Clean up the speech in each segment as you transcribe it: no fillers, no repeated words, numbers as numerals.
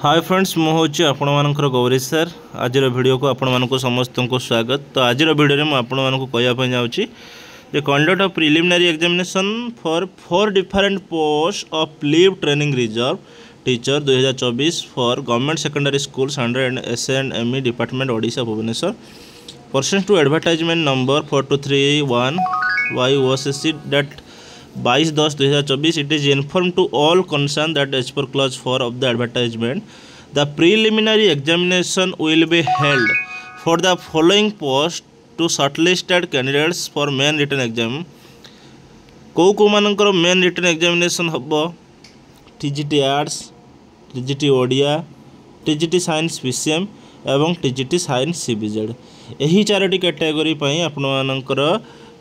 Hi friends मु हूँ आपण मानकर गौरी सर आज वीडियो को आपण मानक समस्त को स्वागत। तो आज वीडियो में आपण मानक कहवाई जाऊँगी जे conduct of preliminary examination for 4 different post of leave training reserve teacher 2024 for government secondary schools under SNME department Odisha Bhubaneswar pursuant to advertisement number 4231 YOSC that 22/10/2024 it is informed to all concerned that as per clause 4 of the advertisement the preliminary examination will be held for the following post to shortlisted candidates for main written exam को मानकर main written examination हम TGT arts TGT Odia TGT science PCM एवं TGT science CBZ यही Charoti category आपण मानकर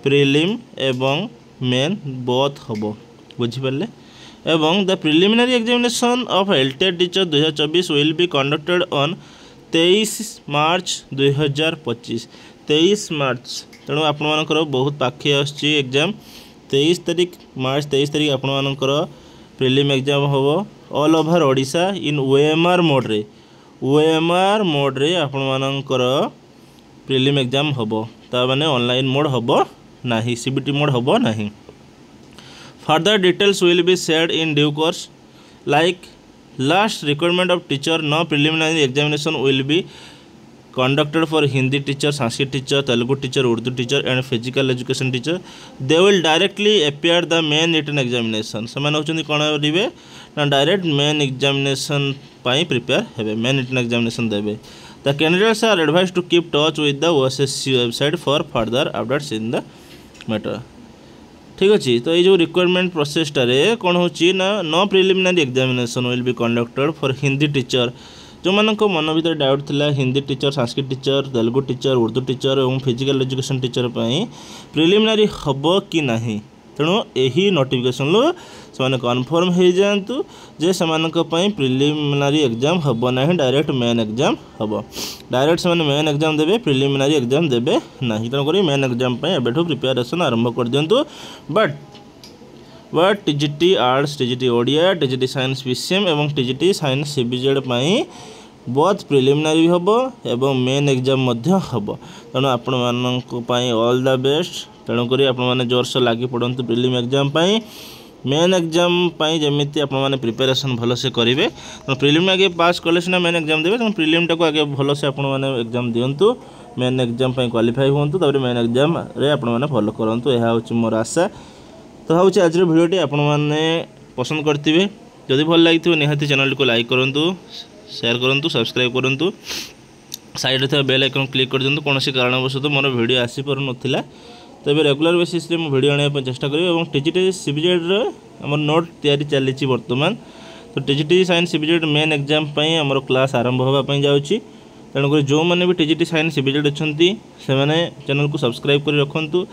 prelim एवं main both हम बुझिपारे एवं the preliminary examination of LTET teacher 2024 will be conducted on 23 मार्च 2025 23 मार्च तेणु आपर बहुत पाखे आसुची एग्जाम 23 तारीख मार्च 23 तारीख आपर प्रिलिम एग्जाम हम ऑल ओवर ओडिशा इन OMR मोड्रे आपर प्रिलिम एग्जाम हम ता माने ऑनलाइन मोड हम नहीं CBT मोड हम नहीं। Further details will be shared in due course like last requirement of teacher no preliminary examination will be conducted for Hindi teacher Sanskrit teacher Telugu teacher Urdu teacher and physical education teacher they will directly appear the main written examination से होती कौन करेंगे ना direct main examination prepare हेबे main written examination देवे। The candidates are advise to keep touch with the OSSC website for further updates in the matter. ठीक अच्छे तो ये जो रिक्वायरमेंट प्रोसेसटारे कौन हो no preliminary examination will be conducted for Hindi teacher जो मान मन भर डाउट थिला Hindi teacher Sanskrit teacher Telugu teacher Urdu teacher और फिजिकल एजुकेशन टीचर प्रिलिमिनरी हम कि नहीं तेणु यही नोटिफिकेशन से कन्फर्म हो जातु जे से प्रिलिमिनरी एग्जाम हम ना डायरेक्ट मेन एग्जाम हम डायरेक्ट से मेन एग्जाम देवे प्रिलिमिनरी एग्जाम देवे ना तेणुक मेन एग्जाम एबेठू प्रिपेरेसन आरंभ कर दिंतु but TGT arts TGT Odia TGT science PCM एवं TGT साइंस CBZ बहुत प्रिलिमिनरी हम एवं मेन एग्जाम हम तेणु आपण मानी ऑल द बेस्ट तेणुक आपने जोरसोर लगी पड़ते प्रिलिम एग्जाम मेन एग्जाम जमी आपने प्रिपेरेसन भलसे करेंगे तो प्रिलिम आगे पास कले सीना मेन एग्जाम देवे तो प्रिलिम टाक आगे भलसे आपने एग्जाम दिंतु मेन एग्जाम क्वालिफाई हूँ तापर मेन एग्जाम आपने फॉलो करूँ यह हूँ मोर आशा। तो हूँ आज भिडियोटी आपण मैंने पसंद करते जदि भल लगी निहाती चैनल को लाइक करूँ शेयर करूँ सब्सक्राइब करूँ साइड थे बेल आइकन क्लिक कर दिंतु कौन कारणवशतः मोर वीडियो आसी पार नाला तो ये रेगुलर बेसिस में वीडियो आने चेष्टा करेंगे और TGT CBZ आम नोट तैयारी चली बर्तमान तो TGT science CBZ main exam आमर क्लास आरंभ होगापी जाऊँगी तेणुक जो मैंने भी TGT साइंस CBZ अच्छा से चैनल को सब्सक्राइब कर रखु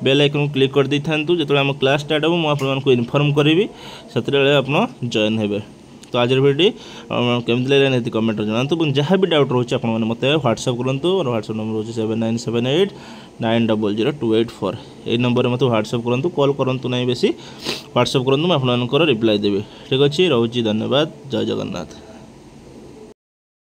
बेल आइकन क्लिक कर दी था जो आम क्लास स्टार्ट हो मुझे इनफॉर्म करी से आप जॉइन हे। तो आज वीडियो केमती लगे नहीं कमेंट जनातु जहाँ भी डाउट रोचे आप मत व्हाट्सअप करूँ और व्हाट्सअप नंबर हो 7978 9000284 ये नंबर मत व्हाट्सअप करूँ कॉल करूँ ना बेसी व्हाट्सअप करूँ मुझे आपको रिप्लाई देवी। ठीक अच्छे रोची धन्यवाद जय जगन्नाथ।